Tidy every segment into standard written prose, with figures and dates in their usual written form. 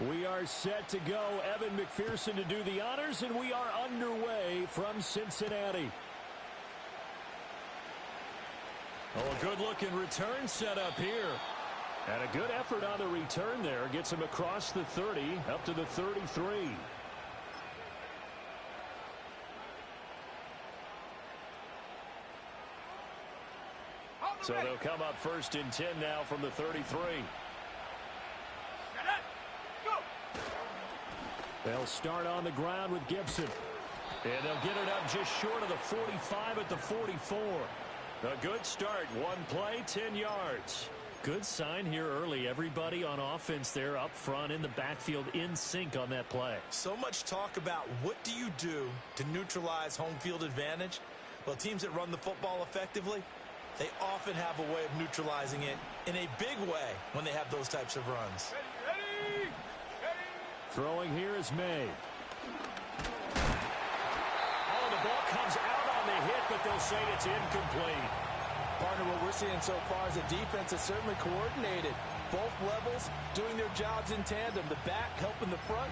We are set to go. Evan McPherson to do the honors, and we are underway from Cincinnati. Oh, a good-looking return set up here. And a good effort on the return there. Gets him across the 30, up to the 33. So they'll come up first and 10 now from the 33. They'll start on the ground with Gibson. And they'll get it up just short of the 45 at the 44. A good start. One play, 10 yards. Good sign here early. Everybody on offense there up front in the backfield in sync on that play. So much talk about what do you do to neutralize home field advantage? Well, teams that run the football effectively, they often have a way of neutralizing it in a big way when they have those types of runs. Ready. Throwing here is May. Oh, the ball comes out on the hit, but they'll say it's incomplete. Partner, what we're seeing so far is the defense is certainly coordinated. Both levels doing their jobs in tandem. The back helping the front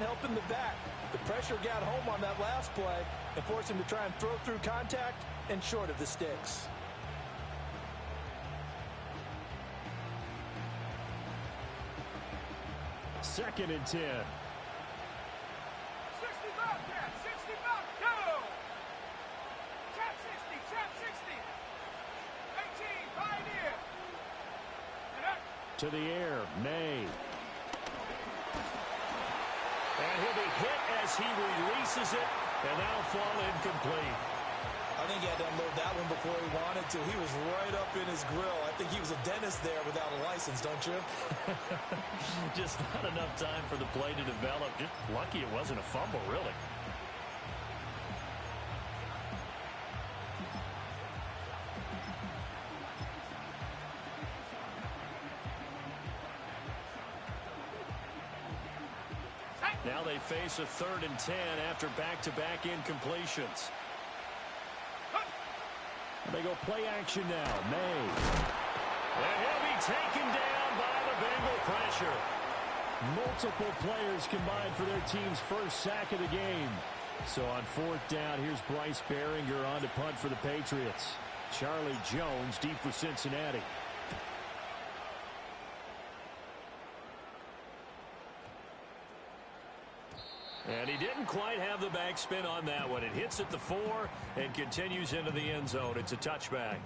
helping the back. The pressure got home on that last play and forced him to try and throw through contact and short of the sticks. Second and 10. 60 back, Cap. 60 back. Go. Trap 60. 18, Pioneer. And up. To the air, May. And he'll be hit as he releases it, and that'll fall incomplete. I think he had to unload that one before he wanted to. He was right up in his grill. I think he was a dentist there without a license, don't you? Just not enough time for the play to develop. Just lucky it wasn't a fumble, really. Now they face a 3rd and 10 after back-to-back incompletions. They go play action now. May. And he'll be taken down by the Bengal pressure. Multiple players combined for their team's first sack of the game. So on 4th down, here's Bryce Behringer on to punt for the Patriots. Charlie Jones deep for Cincinnati. And he didn't quite have the backspin on that one. It hits at the 4 and continues into the end zone. It's a touchback.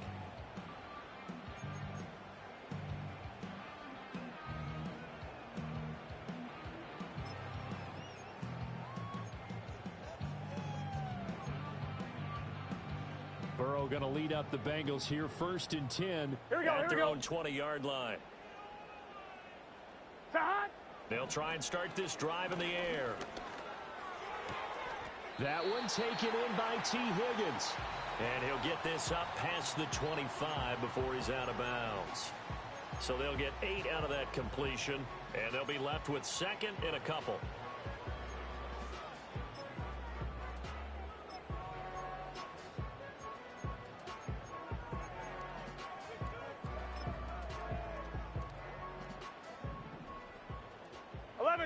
Burrow going to lead up the Bengals here. 1st and 10 at their own 20-yard line. They'll try and start this drive in the air. That one taken in by T. Higgins. And he'll get this up past the 25 before he's out of bounds. So they'll get 8 out of that completion, and they'll be left with 2nd and a couple.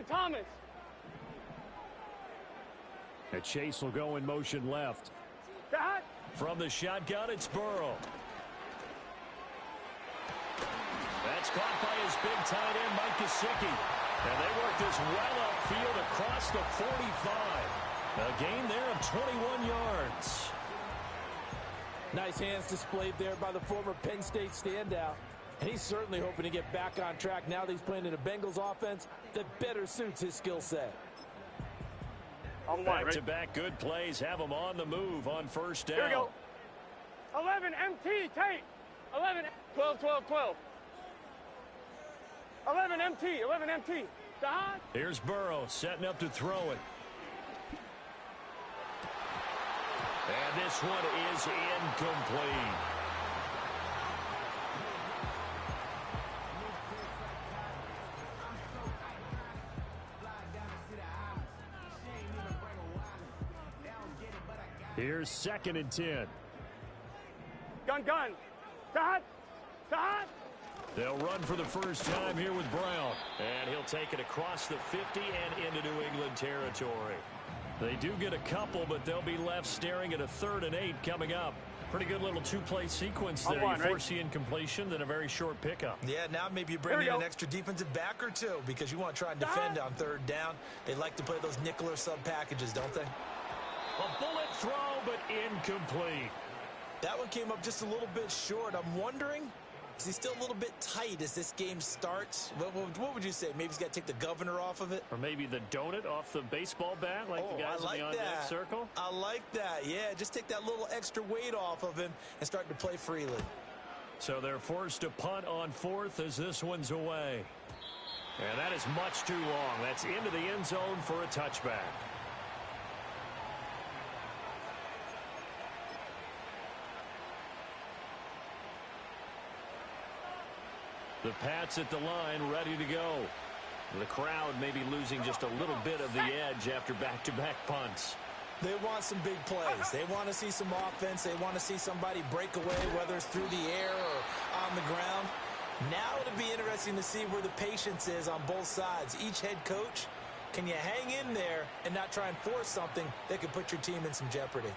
Thomas. And Chase will go in motion left. From the shotgun, it's Burrow. That's caught by his big tight end, Mike Gesicki. And they work this well upfield across the 45. A gain there of 21 yards. Nice hands displayed there by the former Penn State standout. And he's certainly hoping to get back on track now that he's playing in a Bengals offense that better suits his skill set. Back-to-back good plays have him on the move on 1st down. Here we go. 11 MT, Tate. 11, 12. 11 MT. Don. Here's Burrow setting up to throw it. And this one is incomplete. Here's 2nd and 10. Gun. Dot. They'll run for the first time here with Brown. And he'll take it across the 50 and into New England territory. They do get a couple, but they'll be left staring at a 3rd and 8 coming up. Pretty good little two-play sequence there. You force the incompletion, then a very short pickup. Yeah, now maybe you bring in an extra defensive back or two because you want to try and defend on 3rd down. They like to play those nickel or sub packages, don't they? A bullet throw, but incomplete. That one came up just a little bit short. I'm wondering, is he still a little bit tight as this game starts? What would you say? Maybe he's got to take the governor off of it? Or maybe the donut off the baseball bat like the guys in the on-deck circle? I like that. Yeah, just take that little extra weight off of him and start to play freely. So they're forced to punt on 4th as this one's away. And that is much too long. That's into the end zone for a touchback. The Pats at the line, ready to go. The crowd may be losing just a little bit of the edge after back-to-back punts. They want some big plays. They want to see some offense. They want to see somebody break away, whether it's through the air or on the ground. Now it'll be interesting to see where the patience is on both sides. Each head coach, can you hang in there and not try and force something that could put your team in some jeopardy?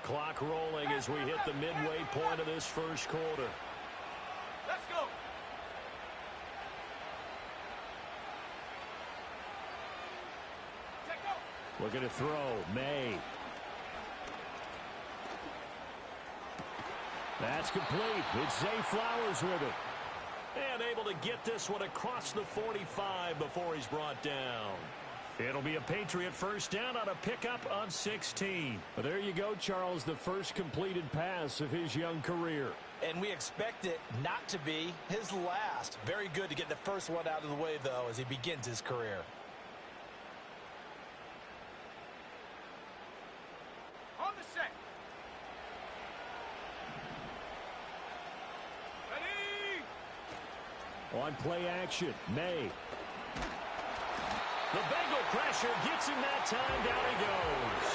Clock rolling as we hit the midway point of this first quarter. Let's go. Looking to throw. May. That's complete. It's Zay Flowers with it. And able to get this one across the 45 before he's brought down. It'll be a Patriot first down on a pickup of 16. But there you go, Charles, the first completed pass of his young career. And we expect it not to be his last. Very good to get the first one out of the way, though, as he begins his career. On the set. Ready. On play action, May. The Bengal pressure gets him that time. Down he goes.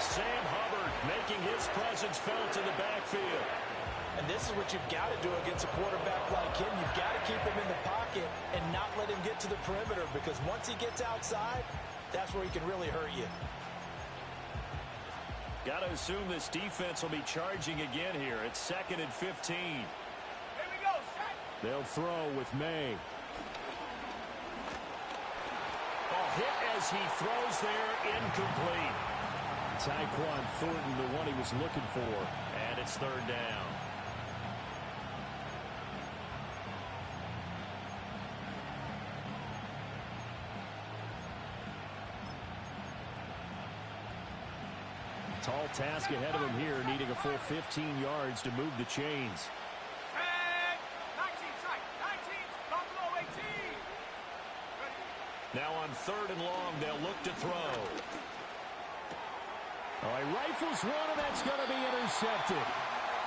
Sam Hubbard making his presence felt in the backfield. And this is what you've got to do against a quarterback like him. You've got to keep him in the pocket and not let him get to the perimeter, because once he gets outside, that's where he can really hurt you. Got to assume this defense will be charging again here. It's 2nd and 15. Here we go. Set. They'll throw with May. Hit as he throws there, incomplete. Tyquan Thornton, the one he was looking for, and it's 3rd down. Tall task ahead of him here, needing a full 15 yards to move the chains. 19, strike. 19, Buffalo 18. Now on 3rd and long, they'll look to throw. All right, rifles one, and that's going to be intercepted.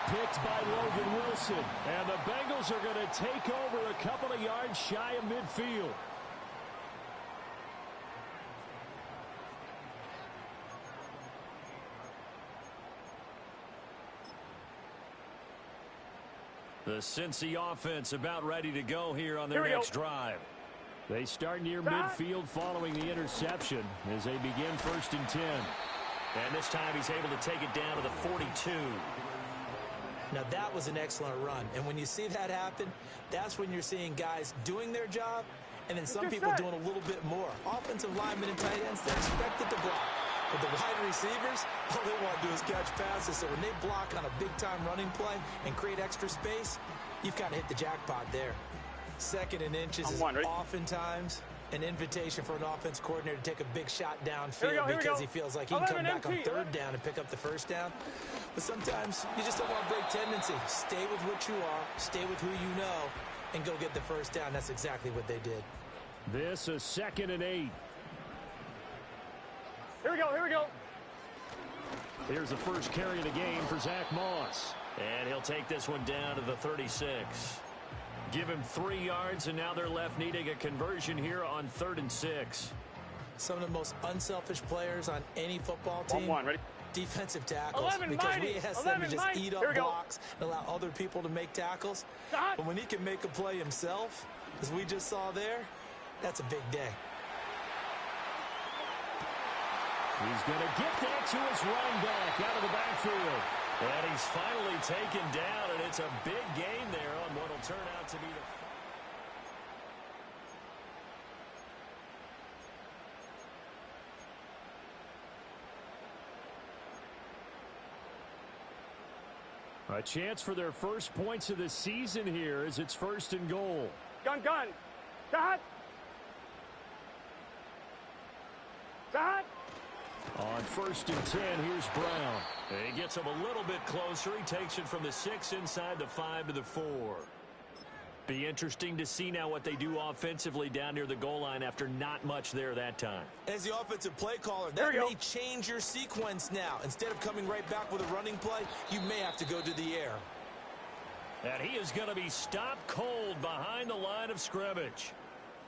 Picked by Logan Wilson. And the Bengals are going to take over a couple of yards shy of midfield. The Cincy offense about ready to go here on their next drive. They start near midfield following the interception as they begin 1st and 10. And this time he's able to take it down to the 42. Now that was an excellent run. And when you see that happen, that's when you're seeing guys doing their job and then some people doing a little bit more. Offensive linemen and tight ends, they're expected to block. But the wide receivers, all they want to do is catch passes. So when they block on a big-time running play and create extra space, you've got to hit the jackpot there. 2nd and inches is oftentimes an invitation for an offense coordinator to take a big shot downfield because he feels like he can come back on 3rd down and pick up the first down. But sometimes you just don't want to break tendency. Stay with what you are, stay with who you know, and go get the first down. That's exactly what they did. This is 2nd and 8. Here we go, here we go. Here's the first carry of the game for Zach Moss. And he'll take this one down to the 36. Give him 3 yards, and now they're left needing a conversion here on 3rd and 6. some of the most unselfish players on any football team? 1-1, ready? Defensive tackles. 11 because mighty. we ask them to just eat up Here we go. blocks and allow other people to make tackles. But when he can make a play himself, as we just saw there, that's a big day. He's going to get that to his running back out of the backfield. And he's finally taken down, and it's a big gain there on what will turn out to be the... A chance for their first points of the season here as it's 1st and goal. Gun. Shot. On 1st and 10, here's Brown. And he gets him a little bit closer. He takes it from the 6 inside the 5 to the 4. Be interesting to see now what they do offensively down near the goal line after not much there that time. As the offensive play caller, that may change your sequence now. Instead of coming right back with a running play, you may have to go to the air. And he is going to be stopped cold behind the line of scrimmage.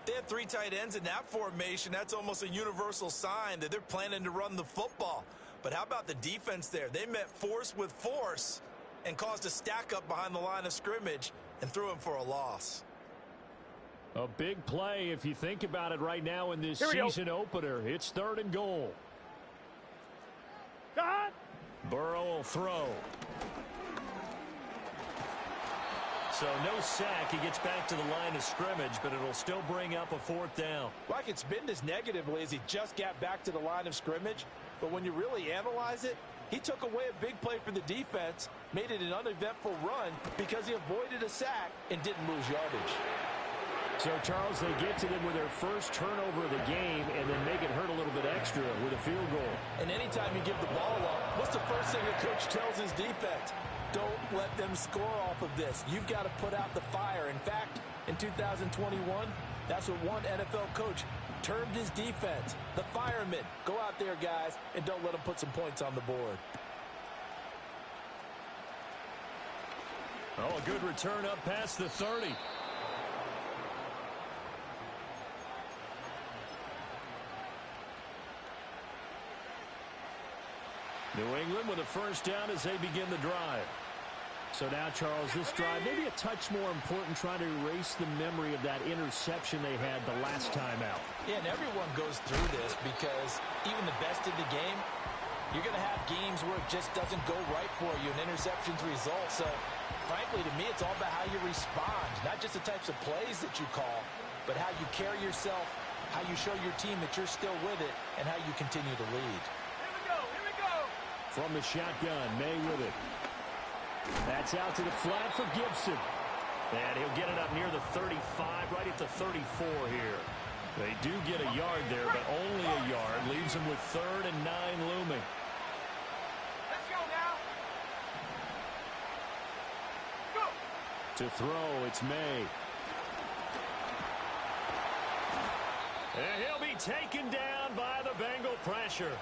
They have 3 tight ends in that formation. That's almost a universal sign that they're planning to run the football. But how about the defense there? They met force with force and caused a stack up behind the line of scrimmage and threw him for a loss. A big play if you think about it right now in this season opener. It's 3rd and goal. Shot. Burrow will throw. So no sack. He gets back to the line of scrimmage, but it'll still bring up a 4th down. Well, I could spin this negatively as he just got back to the line of scrimmage. But when you really analyze it, he took away a big play for the defense, made it an uneventful run because he avoided a sack and didn't lose yardage. So, Charles, they get to them with their first turnover of the game and then make it hurt a little bit extra with a field goal. And anytime you give the ball up, what's the first thing a coach tells his defense? Don't let them score off of this. You've got to put out the fire. In fact, in 2021, that's what one NFL coach termed his defense. The firemen. Go out there, guys, and don't let them put some points on the board. Oh, a good return up past the 30. New England with a first down as they begin the drive. So now, Charles, this drive maybe a touch more important, trying to erase the memory of that interception they had the last time out. Yeah, and everyone goes through this because even the best in the game, you're going to have games where it just doesn't go right for you, and interceptions result. So, frankly, to me, it's all about how you respond, not just the types of plays that you call, but how you carry yourself, how you show your team that you're still with it, and how you continue to lead. Here we go. From the shotgun, May with it. That's out to the flat for Gibson. And he'll get it up near the 35, right at the 34 here. They do get a yard there, but only a yard. Leaves them with 3rd and 9 looming. Let's go now. Go. To throw, it's May. And he'll be taken down by the Bengal pressure.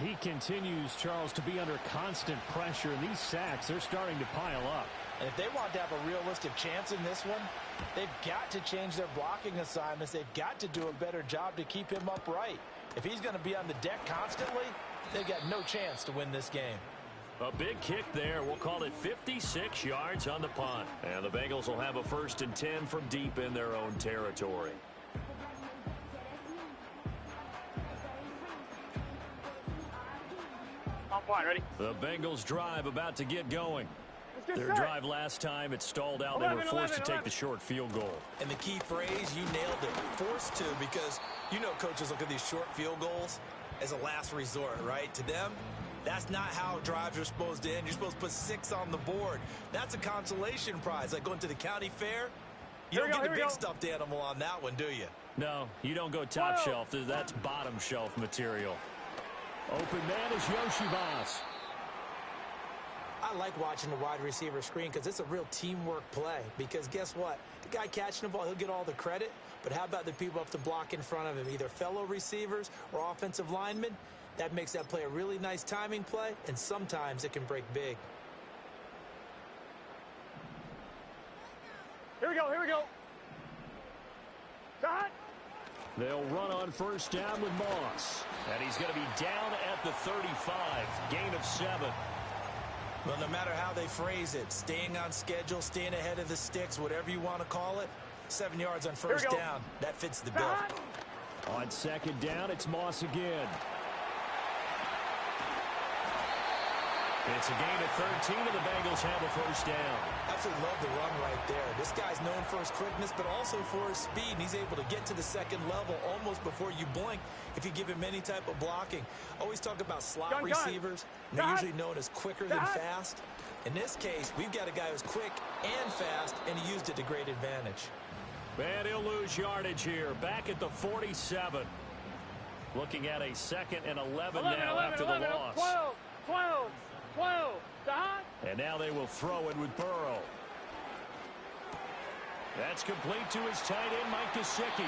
He continues, Charles, to be under constant pressure, and these sacks, they're starting to pile up. And if they want to have a realistic chance in this one, they've got to change their blocking assignments. They've got to do a better job to keep him upright. If he's going to be on the deck constantly, they've got no chance to win this game. A big kick there. We'll call it 56 yards on the punt. And the Bengals will have a 1st and 10 from deep in their own territory. Ready? The Bengals drive about to get going. Their drive last time, it stalled out. They were forced to take the short field goal. And the key phrase, you nailed it, forced to, because you know coaches look at these short field goals as a last resort, right? To them, that's not how drives are supposed to end. You're supposed to put 6 on the board. That's a consolation prize. Like going to the county fair, you don't get a big stuffed animal on that one, do you? No, you don't go top shelf. That's bottom shelf material. Open man is Yoshibas. I like watching the wide receiver screen because it's a real teamwork play. Because guess what? The guy catching the ball, he'll get all the credit. But how about the people up to block in front of him, either fellow receivers or offensive linemen? That makes that play a really nice timing play, and sometimes it can break big. Here we go. Shot. They'll run on first down with Moss. And he's going to be down at the 35. Gain of 7. Well, no matter how they phrase it, staying on schedule, staying ahead of the sticks, whatever you want to call it, 7 yards on first down. That fits the bill. On second down, it's Moss again. It's a gain of 13, and the Bengals have a first down. Absolutely love the run right there. This guy's known for his quickness, but also for his speed. And he's able to get to the second level almost before you blink if you give him any type of blocking. Always talk about slot receivers. And they're usually known as quicker than fast. In this case, we've got a guy who's quick and fast, and he used it to great advantage. And he'll lose yardage here. Back at the 47. Looking at a 2nd and 11 now after the loss. 12. And now they will throw it with Burrow. That's complete to his tight end, Mike Gesicki.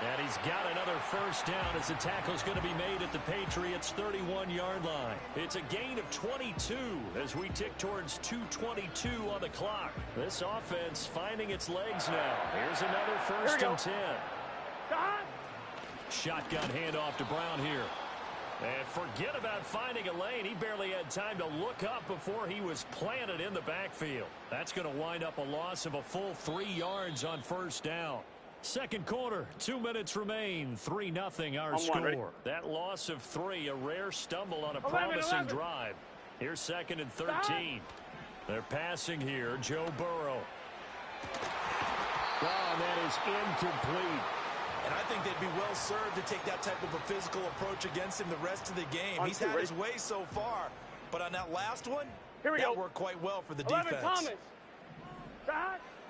And he's got another first down as the tackle's going to be made at the Patriots' 31-yard line. It's a gain of 22 as we tick towards 2:22 on the clock. This offense finding its legs now. Here's another first and 10. Shotgun handoff to Brown here. And forget about finding a lane. He barely had time to look up before he was planted in the backfield. That's going to wind up a loss of a full 3 yards on first down. Second quarter, 2 minutes remain. 3-0 our score. That loss of 3, a rare stumble on a promising drive. Here's 2nd and 13. They're passing here. Joe Burrow. Oh, that is incomplete. And I think they'd be well served to take that type of a physical approach against him the rest of the game. He's had his way so far, but on that last one, that worked quite well for the defense.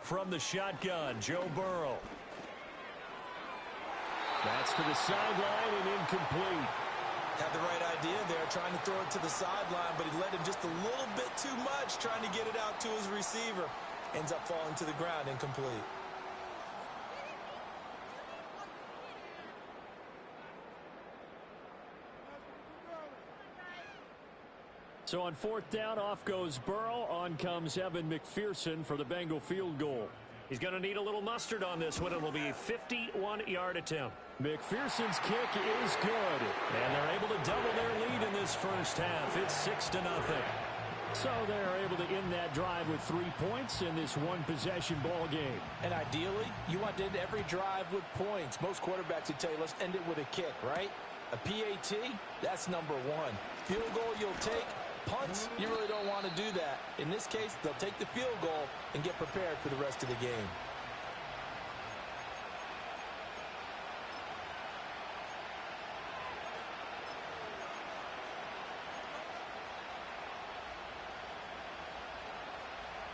From the shotgun, Joe Burrow. That's to the sideline and incomplete. Had the right idea there, trying to throw it to the sideline, but he let him just a little bit too much, trying to get it out to his receiver. Ends up falling to the ground, incomplete. So on 4th down, off goes Burrow. On comes Evan McPherson for the Bengal field goal. He's going to need a little mustard on this one. It will be a 51-yard attempt. McPherson's kick is good. And they're able to double their lead in this first half. It's 6-0. So they're able to end that drive with 3 points in this one-possession ball game. And ideally, you want to end every drive with points. Most quarterbacks would tell you, let's end it with a kick, right? A PAT, that's number 1. Field goal you'll take. Punts, you really don't want to do that. In this case, they'll take the field goal and get prepared for the rest of the game.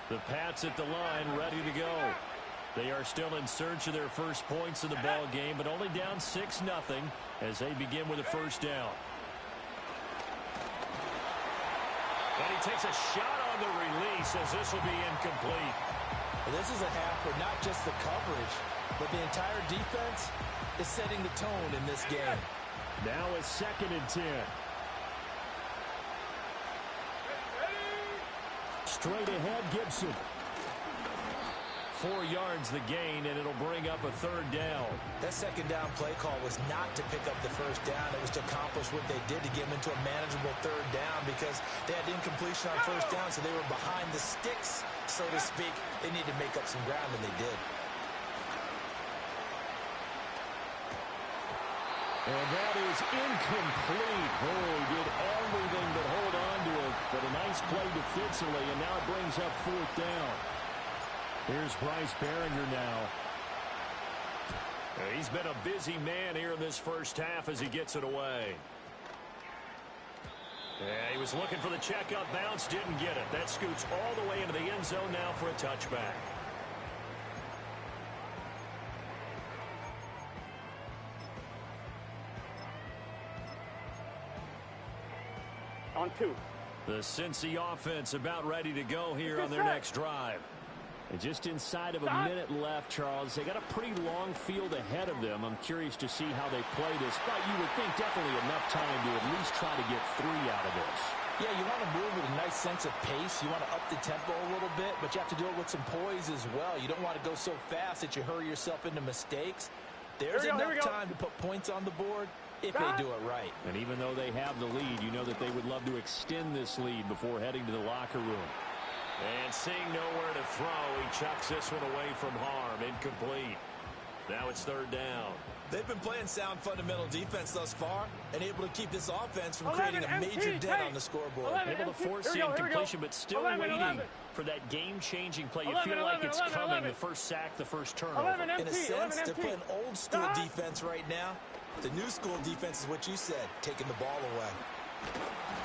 The Pats at the line, ready to go. They are still in search of their first points in the ball game, but only down 6-0 as they begin with a first down. And he takes a shot on the release as this will be incomplete. Well, this is a half where not just the coverage, but the entire defense is setting the tone in this game. Now it's 2nd and 10. Straight ahead, Gibson. 4 yards the gain, and it'll bring up a 3rd down. That 2nd down play call was not to pick up the first down. It was to accomplish what they did to get them into a manageable 3rd down because they had incompletion on first down, so they were behind the sticks, so to speak. They needed to make up some ground, and they did. And that is incomplete. Oh, he did everything but hold on to it, but a nice play defensively, and now it brings up 4th down. Here's Bryce Behringer now. He's been a busy man here in this first half as he gets it away. Yeah, he was looking for the checkup bounce, didn't get it. That scoots all the way into the end zone now for a touchback. On 2. The Cincy offense about ready to go here on their next drive. And just inside of a minute left, Charles. They got a pretty long field ahead of them. I'm curious to see how they play this. But you would think definitely enough time to at least try to get 3 out of this. Yeah, you want to move with a nice sense of pace. You want to up the tempo a little bit, but you have to do it with some poise as well. You don't want to go so fast that you hurry yourself into mistakes. There's enough time to put points on the board if they do it right. And even though they have the lead, you know that they would love to extend this lead before heading to the locker room. And seeing nowhere to throw, he chucks this one away from harm. Incomplete. Now it's third down. They've been playing sound fundamental defense thus far and able to keep this offense from creating a major dent on the scoreboard. Able to force the incompletion, but still waiting for that game-changing play. You feel like it's coming, the first sack, the first turnover. In a sense, they're playing old-school defense right now. The new school defense is what you said, taking the ball away.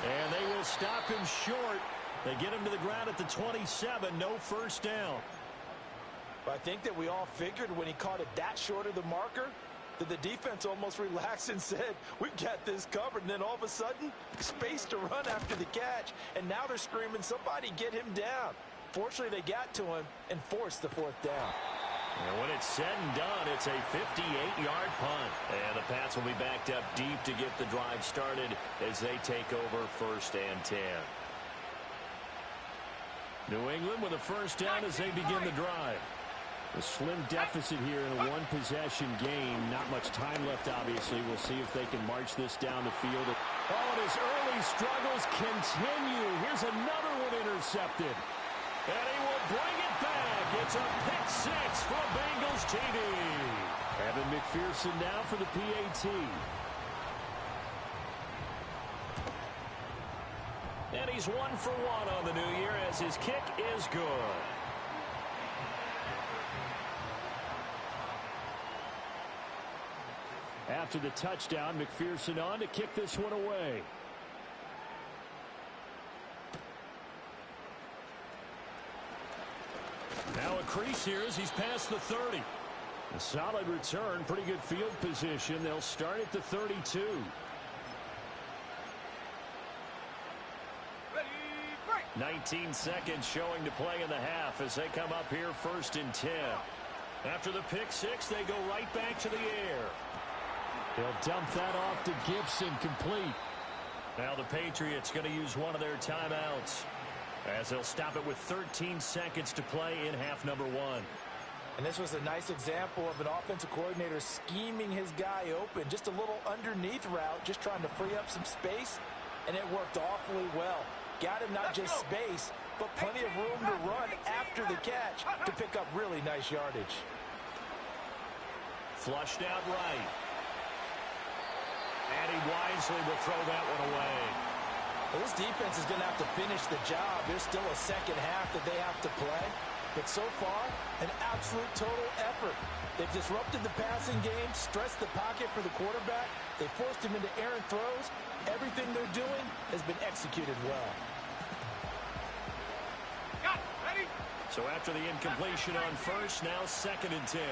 And they will stop him short. They get him to the ground at the 27, no first down. I think that we all figured when he caught it that short of the marker that the defense almost relaxed and said, we've got this covered. And then all of a sudden, space to run after the catch. And now they're screaming, somebody get him down. Fortunately, they got to him and forced the fourth down. And when it's said and done, it's a 58-yard punt. And the Pats will be backed up deep to get the drive started as they take over first and 10. New England with a first down as they begin the drive. A slim deficit here in a one-possession game. Not much time left, obviously. We'll see if they can march this down the field. Oh, and his early struggles continue. Here's another one intercepted. And he will bring it back. It's a pick six for Bengals TD. Evan McPherson now for the PAT. And he's 1 for 1 on the new year as his kick is good. After the touchdown, McPherson on to kick this one away. Now a crease here as he's past the 30. A solid return, pretty good field position. They'll start at the 32. 19 seconds showing to play in the half as they come up here first and 10. After the pick six, they go right back to the air. They'll dump that off to Gibson, complete. Now the Patriots going to use one of their timeouts as they'll stop it with 13 seconds to play in half number 1. And this was a nice example of an offensive coordinator scheming his guy open. Just a little underneath route, just trying to free up some space, and it worked awfully well. Got him not just space, but plenty of room to run after the catch to pick up really nice yardage. Flushed out right. And he wisely will throw that one away. Well, this defense is going to have to finish the job. There's still a second half that they have to play. But so far, an absolute total effort. They've disrupted the passing game, stressed the pocket for the quarterback. They forced him into errant throws. Everything they're doing has been executed well. So after the incompletion on first, now second and 10.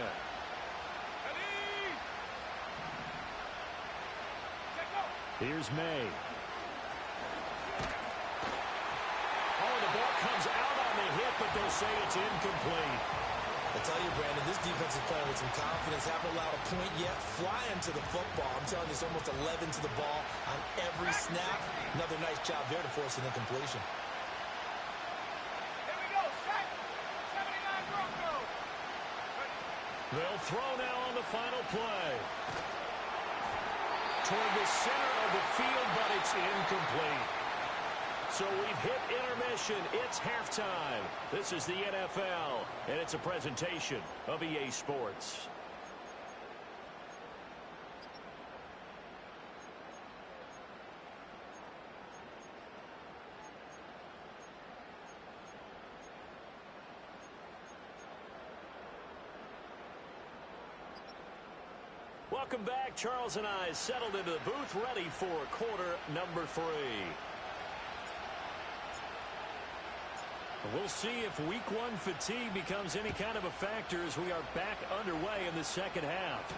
Here's May. Oh, the ball comes out on the hit, but they'll say it's incomplete. I tell you, Brandon, this defense is playing with some confidence. Haven't allowed a point yet. Flying to the football. I'm telling you, it's almost 11 to the ball on every snap. Another nice job there to force an incompletion. Here we go. Set. 79 Broncos. They'll throw now on the final play. Toward the center of the field, but it's incomplete. So we've hit intermission. It's halftime. This is the NFL, and it's a presentation of EA Sports. Welcome back. Charles and I settled into the booth, ready for quarter number 3. We'll see if week 1 fatigue becomes any kind of a factor as we are back underway in the second half.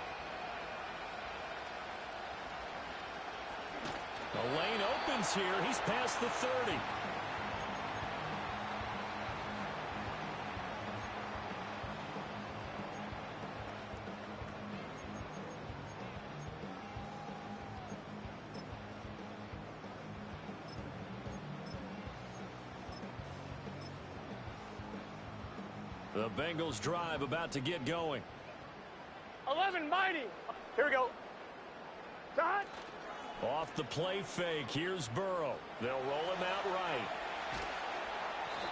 The lane opens here. He's past the 30. The Bengals drive about to get going. 11 mighty. Here we go. Shot. Off the play fake, here's Burrow. They'll roll him out right.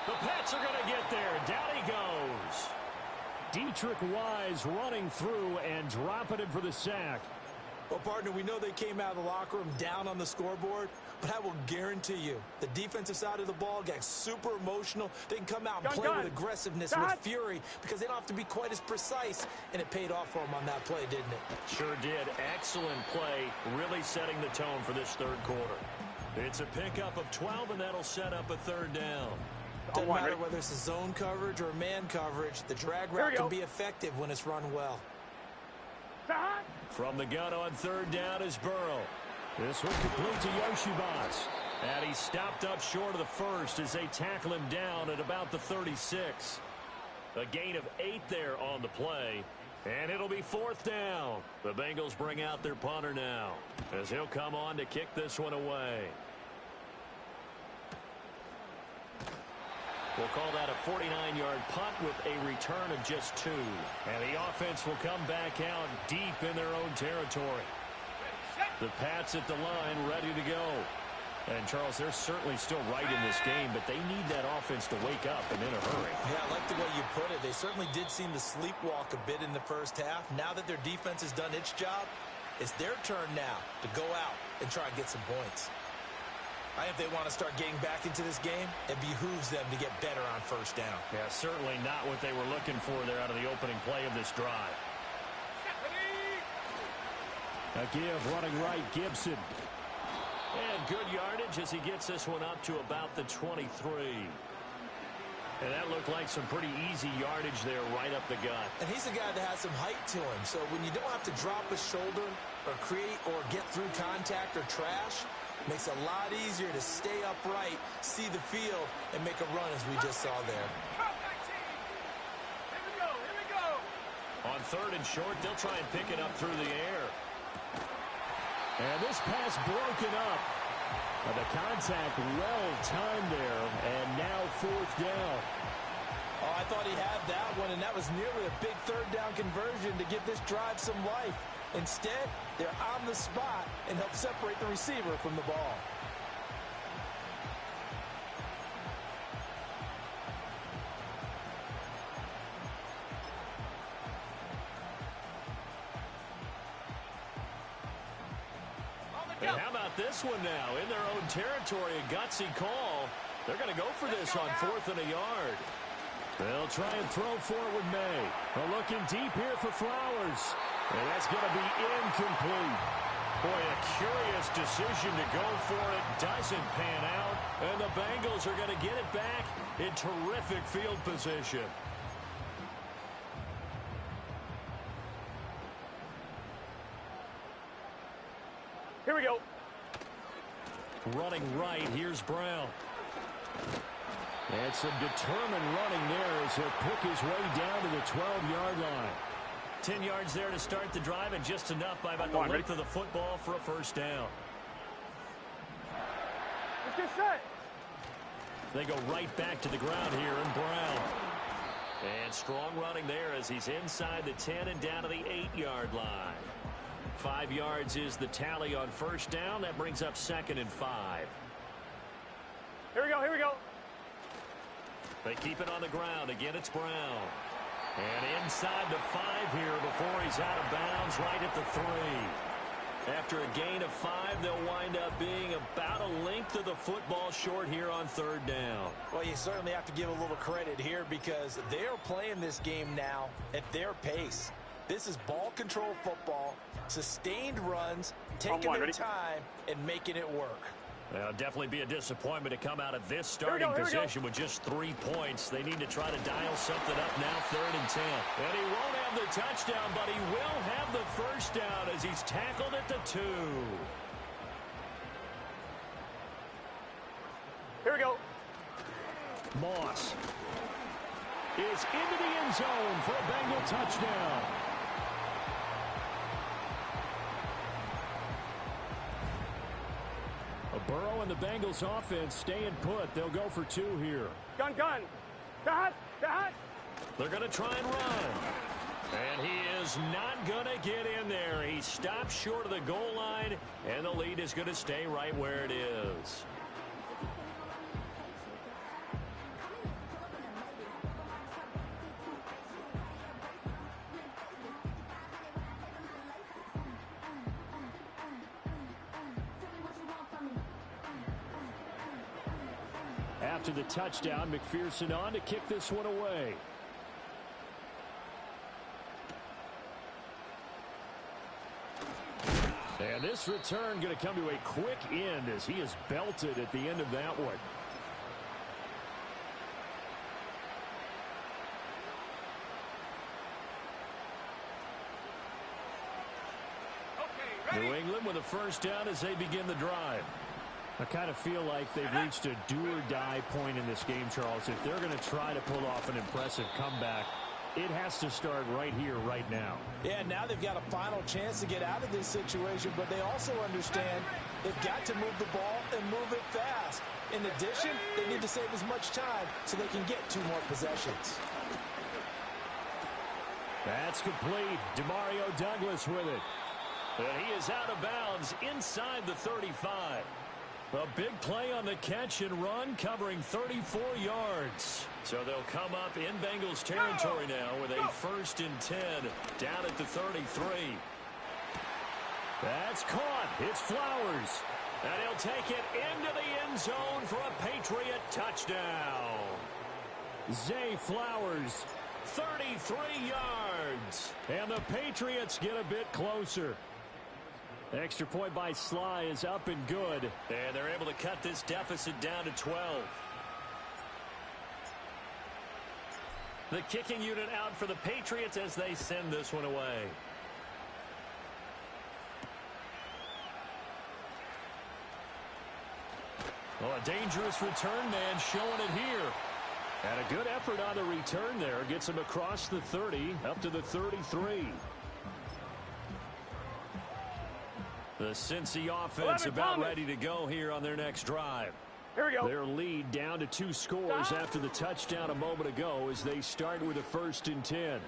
The Pats are going to get there. Down he goes. Deatrich Wise running through and dropping him for the sack. Well, partner, we know they came out of the locker room down on the scoreboard, but I will guarantee you the defensive side of the ball got super emotional. They can come out and play with aggressiveness, with fury, because they don't have to be quite as precise, and it paid off for them on that play, didn't it? Sure did. Excellent play, really setting the tone for this third quarter. It's a pickup of 12, and that'll set up a third down. Doesn't matter whether it's a zone coverage or man coverage, the drag route can be effective when it's run well. From the gun on third down is Burrow. This one complete to Yoshibas. And he stopped up short of the first as they tackle him down at about the 36. A gain of 8 there on the play. And it'll be fourth down. The Bengals bring out their punter now as he'll come on to kick this one away. We'll call that a 49-yard punt with a return of just 2. And the offense will come back out deep in their own territory. The Pats at the line ready to go. And, Charles, they're certainly still right in this game, but they need that offense to wake up and in a hurry. Yeah, I like the way you put it. They certainly did seem to sleepwalk a bit in the first half. Now that their defense has done its job, it's their turn now to go out and try and get some points. I think they want to start getting back into this game, it behooves them to get better on first down. Yeah, certainly not what they were looking for there out of the opening play of this drive. A give running right, Gibson. And good yardage as he gets this one up to about the 23. And that looked like some pretty easy yardage there right up the gut. And he's a guy that has some height to him, so when you don't have to drop a shoulder or create or get through contact or trash, makes it a lot easier to stay upright, see the field, and make a run as we just saw there. Here we go. On third and short, they'll try and pick it up through the air. And this pass broken up. The contact well timed there, and now fourth down. Oh, I thought he had that one, and that was nearly a big third down conversion to give this drive some life. Instead, they're on the spot and help separate the receiver from the ball. And how about this one now? In their own territory, a gutsy call. They're going to go for this on fourth and a yard. They'll try and throw for it with May. They're looking deep here for Flowers. And that's going to be incomplete. Boy, a curious decision to go for it. Doesn't pan out. And the Bengals are going to get it back in terrific field position. Here we go. Running right, here's Brown. And some determined running there as he'll pick his way down to the 12-yard line. 10 yards there to start the drive, and just enough by about the length of the football for a first down. Let's get set. They go right back to the ground here in Brown. And strong running there as he's inside the 10 and down to the 8-yard line. 5 yards is the tally on first down. That brings up second and 5. Here we go. They keep it on the ground. Again, it's Brown. And inside the 5 here before he's out of bounds right at the 3. After a gain of 5, they'll wind up being about a length of the football short here on third down. Well, you certainly have to give a little credit here because they're playing this game now at their pace. This is ball control football, sustained runs, taking their time, and making it work. Well, definitely be a disappointment to come out of this starting position with just 3 points. They need to try to dial something up now, third and 10. And he won't have the touchdown, but he will have the first down as he's tackled at the 2. Here we go. Moss is into the end zone for a Bengal touchdown. Burrow and the Bengals offense staying put. They'll go for 2 here. Gun. Dot. They're going to try and run. And he is not going to get in there. He stopped short of the goal line, and the lead is going to stay right where it is. After the touchdown, McPherson on to kick this one away. And this return going to come to a quick end as he is belted at the end of that one. New England with a first down as they begin the drive. I kind of feel like they've reached a do-or-die point in this game, Charles. If they're going to try to pull off an impressive comeback, it has to start right here, right now. Yeah, now they've got a final chance to get out of this situation, but they also understand they've got to move the ball and move it fast. In addition, they need to save as much time so they can get 2 more possessions. That's complete. Demario Douglas with it. And he is out of bounds inside the 35. A big play on the catch and run, covering 34 yards. So they'll come up in Bengals territory now with a 1st and 10 down at the 33. That's caught. It's Flowers. And he'll take it into the end zone for a Patriot touchdown. Zay Flowers, 33 yards. And the Patriots get a bit closer. Extra point by Sly is up and good. And they're able to cut this deficit down to 12. The kicking unit out for the Patriots as they send this one away. Well, a dangerous return man showing it here. And a good effort on the return there. Gets him across the 30 up to the 33. The Cincy offense about ready to go here on their next drive. Here we go. Their lead down to 2 scores after the touchdown a moment ago as they start with a 1st and 10. And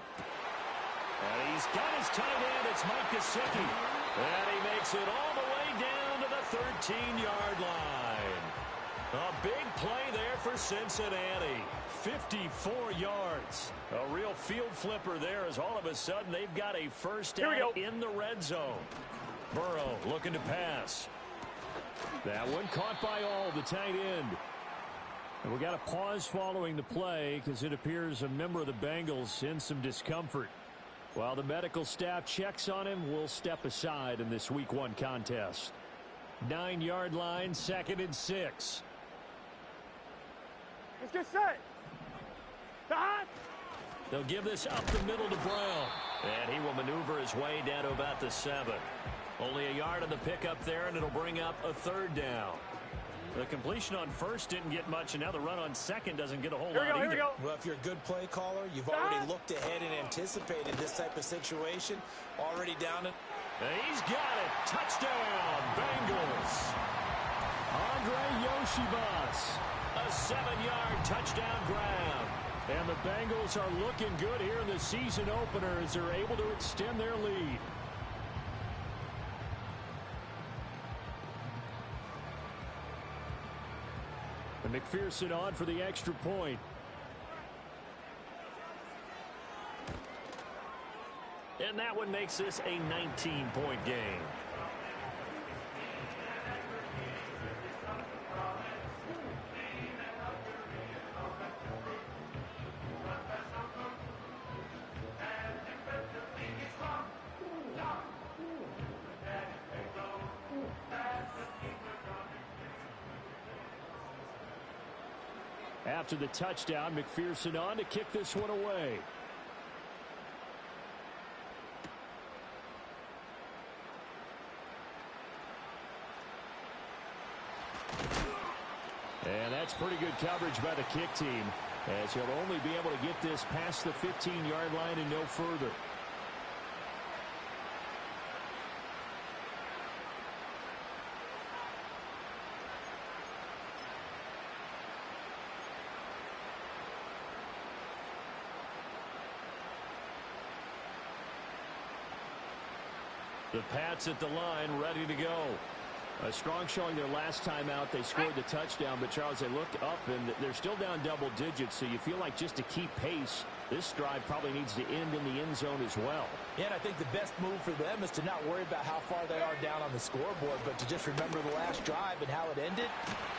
he's got his tight end. It's Mike Gesicki. And he makes it all the way down to the 13-yard line. A big play there for Cincinnati. 54 yards. A real field flipper there as all of a sudden they've got a first down in the red zone. Burrow looking to pass. That one caught by all, the tight end. And we got a pause following the play because it appears a member of the Bengals in some discomfort. While the medical staff checks on him, we'll step aside in this Week 1 contest. 9-yard line, 2nd and 6. Let's get set. They'll give this up the middle to Brown. And he will maneuver his way down to about the 7. Only a yard on the pickup there, and it'll bring up a 3rd down. The completion on 1st didn't get much, and now the run on 2nd doesn't get a whole lot either. Well, if you're a good play caller, you've already looked ahead and anticipated this type of situation. Already down it. And he's got it. Touchdown, Bengals. Andre Yoshibas. A 7-yard touchdown grab. And the Bengals are looking good here in the season opener as they're able to extend their lead. And McPherson on for the extra point. And that one makes this a 19-point game. After the touchdown, McPherson on to kick this one away. And that's pretty good coverage by the kick team, as he'll only be able to get this past the 15-yard line and no further. The Pats at the line, ready to go. A strong showing their last time out. They scored the touchdown, but, Charles, they looked up, and they're still down double digits, so you feel like just to keep pace, this drive probably needs to end in the end zone as well. Yeah, and I think the best move for them is to not worry about how far they are down on the scoreboard, but to just remember the last drive and how it ended.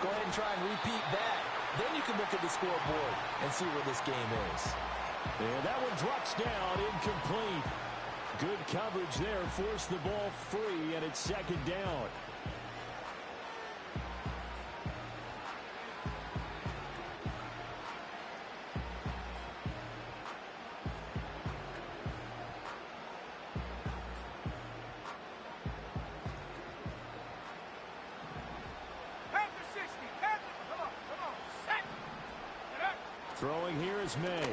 Go ahead and try and repeat that. Then you can look at the scoreboard and see where this game is. And that one drops down, incomplete. Good coverage there, forced the ball free, and it's second down. Throwing here is May.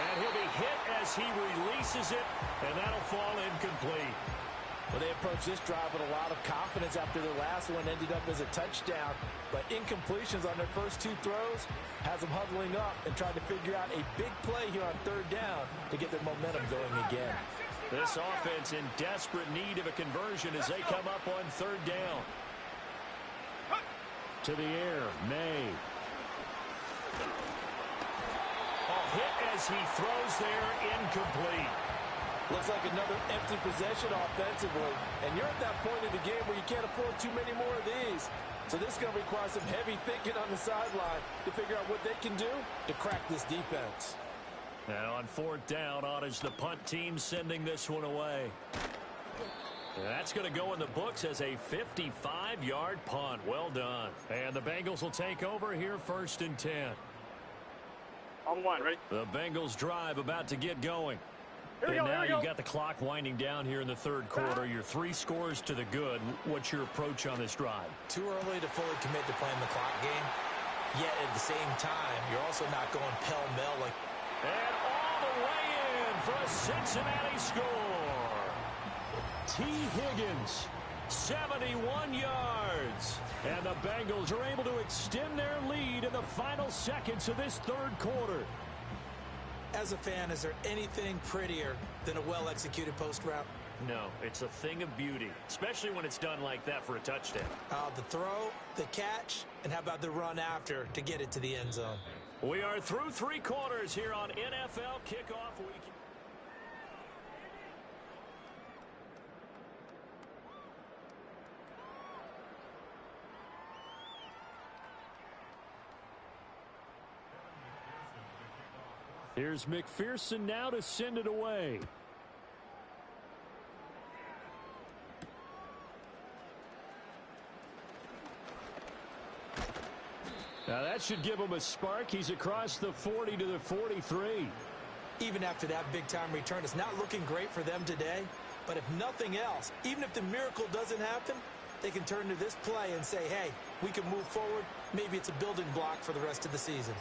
And he'll be hit as he releases it, and that'll fall incomplete. Well, they approached this drive with a lot of confidence after their last one ended up as a touchdown. But incompletions on their first two throws has them huddling up and trying to figure out a big play here on third down to get their momentum going again. This offense in desperate need of a conversion as they come up on third down. To the air, May. Hit as he throws there, incomplete. Looks like another empty possession offensively. And you're at that point in the game where you can't afford too many more of these. So this is going to require some heavy thinking on the sideline to figure out what they can do to crack this defense. Now on fourth down, on is the punt team sending this one away. That's going to go in the books as a 55-yard punt. Well done. And the Bengals will take over here, 1st and 10. On one, ready? The Bengals drive about to get going. And now you've got the clock winding down here in the third quarter. You're 3 scores to the good. What's your approach on this drive? Too early to fully commit to playing the clock game. Yet at the same time, you're also not going pell-mell like... And all the way in for a Cincinnati score. T. Higgins, 71 yards. And the Bengals are able to extend their lead in the final seconds of this third quarter. As a fan, is there anything prettier than a well-executed post route? No, it's a thing of beauty, especially when it's done like that for a touchdown. The throw, the catch, and how about the run after to get it to the end zone? We are through 3 quarters here on NFL Kickoff Week. Here's McPherson now to send it away. Now that should give him a spark. He's across the 40 to the 43. Even after that big-time return, it's not looking great for them today. But if nothing else, even if the miracle doesn't happen, they can turn to this play and say, hey, we can move forward. Maybe it's a building block for the rest of the season.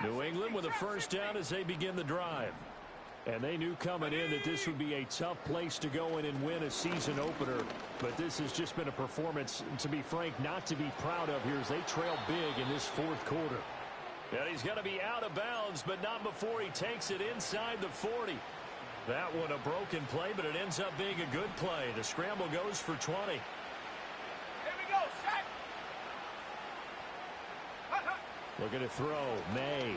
New England with a first down as they begin the drive. And they knew coming in that this would be a tough place to go in and win a season opener. But this has just been a performance, to be frank, not to be proud of here as they trail big in this fourth quarter. And he's going to be out of bounds, but not before he takes it inside the 40. That one a broken play, but it ends up being a good play. The scramble goes for 20. Here we go, set. Looking to throw, May.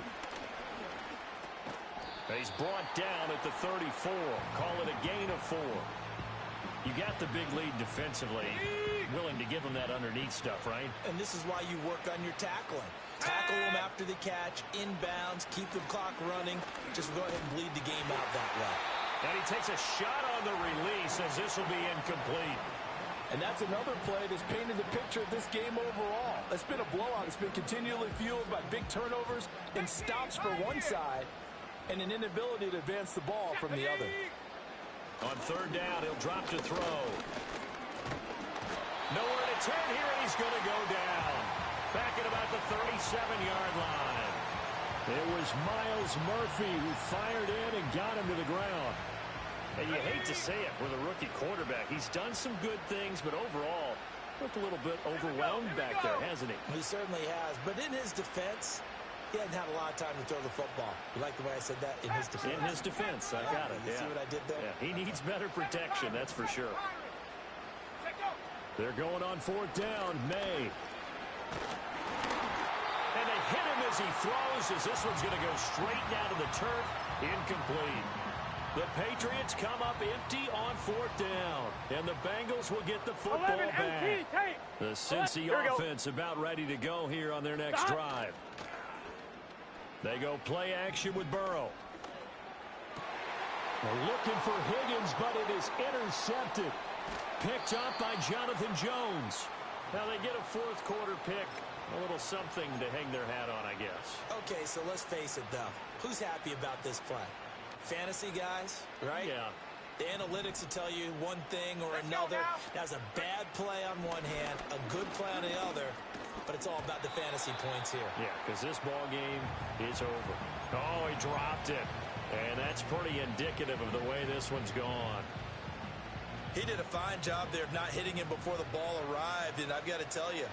He's brought down at the 34. Call it a gain of 4. You got the big lead defensively. Willing to give him that underneath stuff, right? And this is why you work on your tackling. Tackle them after the catch, inbounds, keep the clock running. Just go ahead and bleed the game out that way. And he takes a shot on the release as this will be incomplete. And that's another play that's painted the picture of this game overall. It's been a blowout. It's been continually fueled by big turnovers and stops for one side and an inability to advance the ball from the other. On third down, he'll drop to throw. Nowhere to turn here, and he's going to go down. Back at about the 37-yard line. It was Myles Murphy who fired in and got him to the ground. And you hate to say it with a rookie quarterback. He's done some good things, but overall, looked a little bit overwhelmed back there, hasn't he? He certainly has. But in his defense, he hasn't had a lot of time to throw the football. You like the way I said that? In his defense. In his defense. I got it. You see what I did there? Yeah, he needs better protection, that's for sure. They're going on fourth down. May. And they hit him as he throws, as this one's going to go straight down to the turf. Incomplete. The Patriots come up empty on fourth down. And the Bengals will get the football back. The Cincy offense about ready to go here on their next drive. They go play action with Burrow. They're looking for Higgins, but it is intercepted. Picked up by Jonathan Jones. Now they get a fourth quarter pick. A little something to hang their hat on, I guess. Okay, so let's face it, though. Who's happy about this play? Fantasy guys, right? Yeah. The analytics will tell you one thing or another. That's a bad play on one hand, a good play on the other, but it's all about the fantasy points here. Yeah, because this ball game is over. Oh, he dropped it. And that's pretty indicative of the way this one's gone. He did a fine job there of not hitting him before the ball arrived, and I've got to tell you,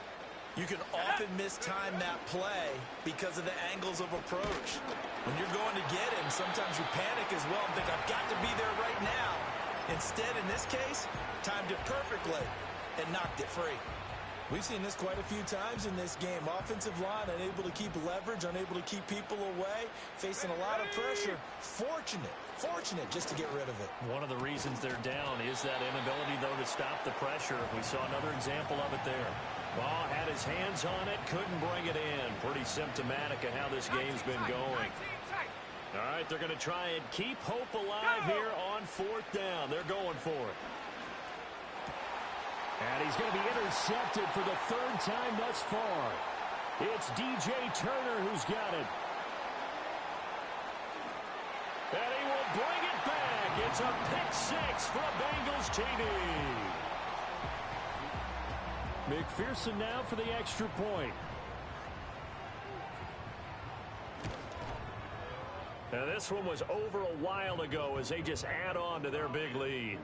you can often mistime that play because of the angles of approach. When you're going to get him, sometimes you panic as well and think, I've got to be there right now. Instead, in this case, timed it perfectly and knocked it free. We've seen this quite a few times in this game. Offensive line unable to keep leverage, unable to keep people away, facing a lot of pressure. Fortunate just to get rid of it. One of the reasons they're down is that inability, though, to stop the pressure. We saw another example of it there. Ball had his hands on it, couldn't bring it in. Pretty symptomatic of how this game's been going. All right, they're going to try and keep hope alive here on fourth down. They're going for it. And he's going to be intercepted for the third time thus far. It's DJ Turner who's got it. And he will bring it back. It's a pick six for Bengals TD. McPherson now for the extra point. Now this one was over a while ago as they just add on to their big lead.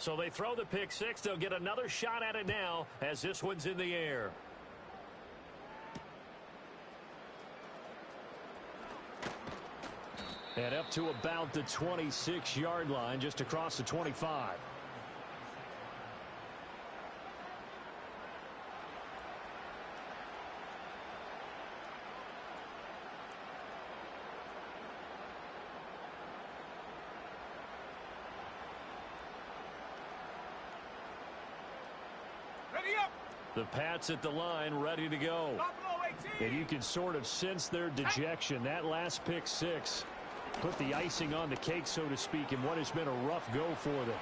So they throw the pick six. They'll get another shot at it now as this one's in the air. And up to about the 26-yard line, just across the 25. The Pats at the line, ready to go. And you can sort of sense their dejection. That last pick six put the icing on the cake, so to speak, in what has been a rough go for them.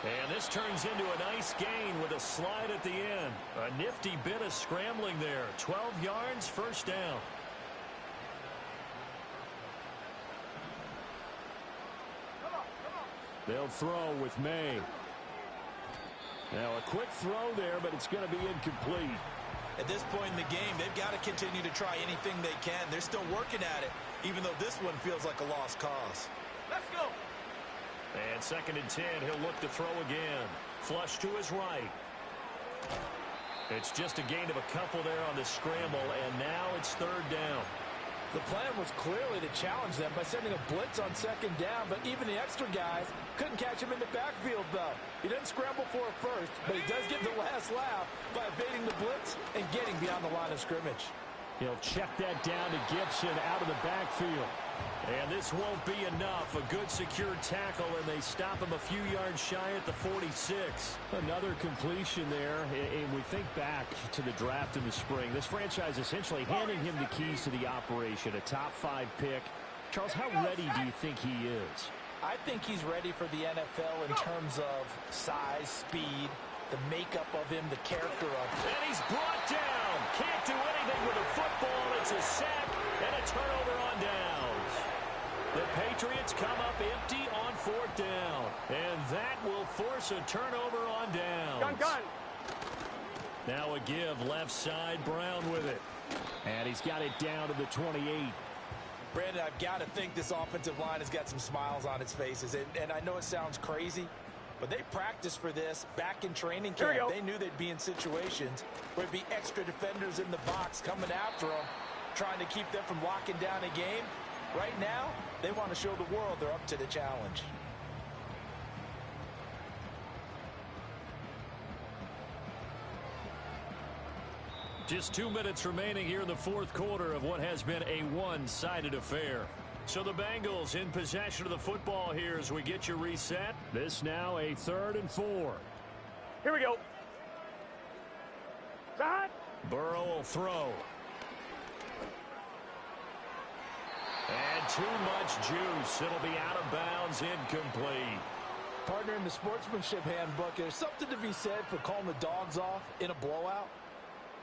And this turns into a nice gain with a slide at the end. A nifty bit of scrambling there. 12 yards, first down. They'll throw with May. Now a quick throw there, but it's going to be incomplete. At this point in the game, they've got to continue to try anything they can. They're still working at it, even though this one feels like a lost cause. Let's go. And 2nd and 10, he'll look to throw again. Flush to his right. It's just a gain of a couple there on the scramble, and now it's third down. The plan was clearly to challenge them by sending a blitz on 2nd down, but even the extra guys couldn't catch him in the backfield, though. He doesn't scramble for it first, but he does get the last laugh by evading the blitz and getting beyond the line of scrimmage. He'll check that down to Gibson out of the backfield. And this won't be enough. A good secured tackle, and they stop him a few yards shy at the 46. Another completion there, and we think back to the draft in the spring. This franchise essentially handing him the keys to the operation, a top 5 pick. Charles, how ready do you think he is? I think he's ready for the NFL in terms of size, speed, the makeup of him, the character of him. And he's brought down. Can't do anything with a football. It's a sack and a turnover on downs. Patriots come up empty on 4th down. And that will force a turnover on downs. Gun. Now a give left side, Brown with it. And he's got it down to the 28. Brandon, I've got to think this offensive line has got some smiles on its faces. And I know it sounds crazy, but they practiced for this back in training camp. They knew they'd be in situations where there'd be extra defenders in the box coming after them, trying to keep them from locking down a game. Right now, they want to show the world they're up to the challenge. Just 2 minutes remaining here in the 4th quarter of what has been a one-sided affair. So the Bengals in possession of the football here as we get you reset. This now a 3rd and 4. Here we go. Shot. Burrow will throw. And too much juice. It'll be out of bounds, incomplete. Partner, in the sportsmanship handbook, there's something to be said for calling the dogs off in a blowout.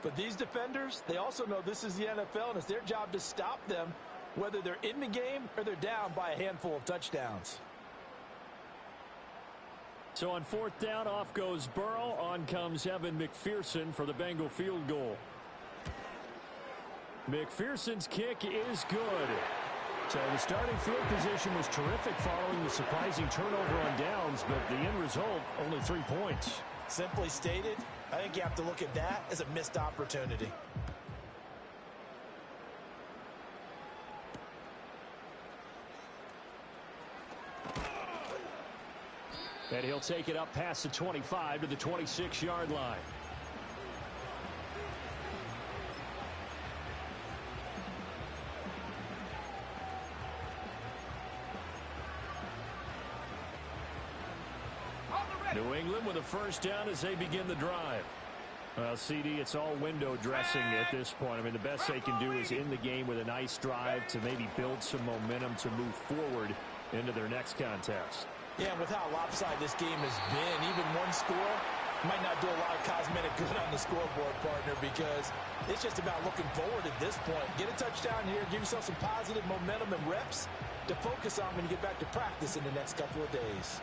But these defenders, they also know this is the NFL, and it's their job to stop them, whether they're in the game or they're down by a handful of touchdowns. So on 4th down, off goes Burrow. On comes Evan McPherson for the Bengal field goal. McPherson's kick is good. So the starting field position was terrific following the surprising turnover on downs, but the end result, only 3 points. Simply stated, I think you have to look at that as a missed opportunity. And he'll take it up past the 25 to the 26-yard line. New England with a first down as they begin the drive. Well, CD, it's all window dressing at this point. I mean, the best they can do is in the game with a nice drive to maybe build some momentum to move forward into their next contest. Yeah, and with how lopsided this game has been, even one score might not do a lot of cosmetic good on the scoreboard, partner, because it's just about looking forward at this point. Get a touchdown here, give yourself some positive momentum and reps to focus on when you get back to practice in the next couple of days.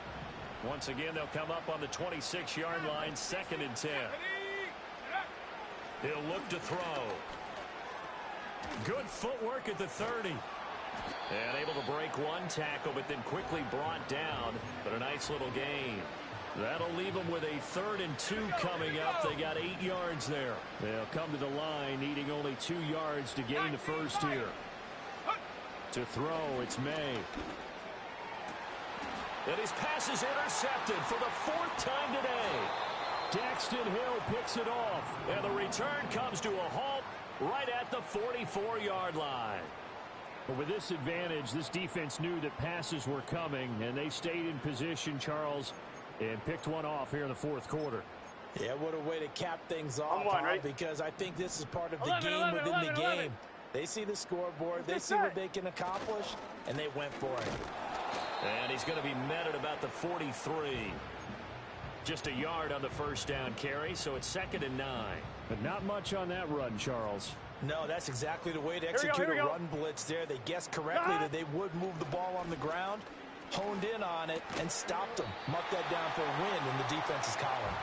Once again, they'll come up on the 26-yard line, 2nd and 10. He'll look to throw. Good footwork at the 30. And able to break one tackle, but then quickly brought down. But a nice little gain. That'll leave them with a 3rd and 2 coming up. They got 8 yards there. They'll come to the line, needing only 2 yards to gain the first here. To throw, it's May. And his pass is intercepted for the 4th time today. Daxton Hill picks it off. And the return comes to a halt right at the 44-yard line. But with this advantage, this defense knew that passes were coming, and they stayed in position, Charles, and picked one off here in the 4th quarter. Yeah, what a way to cap things off, right? Because I think this is part of the game within the game. They see the scoreboard, they see what they can accomplish, and they went for it. And he's going to be met at about the 43. Just a yard on the first down carry, so it's 2nd and 9. But not much on that run, Charles. No, that's exactly the way to execute a run blitz there. They guessed correctly that they would move the ball on the ground, honed in on it, and stopped them. Mark that down for a win in the defense's column.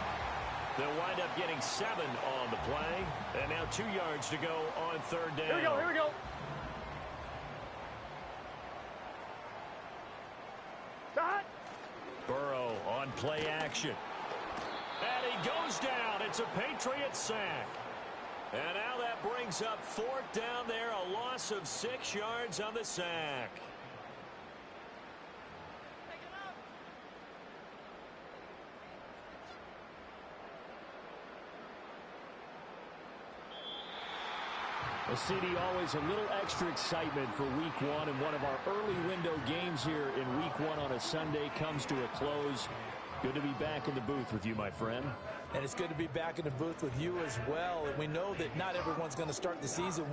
They'll wind up getting 7 on the play. And now 2 yards to go on 3rd down. Here we go. Shot. Burrow on play action. And he goes down. It's a Patriot sack. And now that brings up 4th down there, a loss of 6 yards on the sack. Well, CD, always a little extra excitement for week 1, and one of our early window games here in week 1 on a Sunday comes to a close. Good to be back in the booth with you, my friend. And it's good to be back in the booth with you as well. And we know that not everyone's going to start the season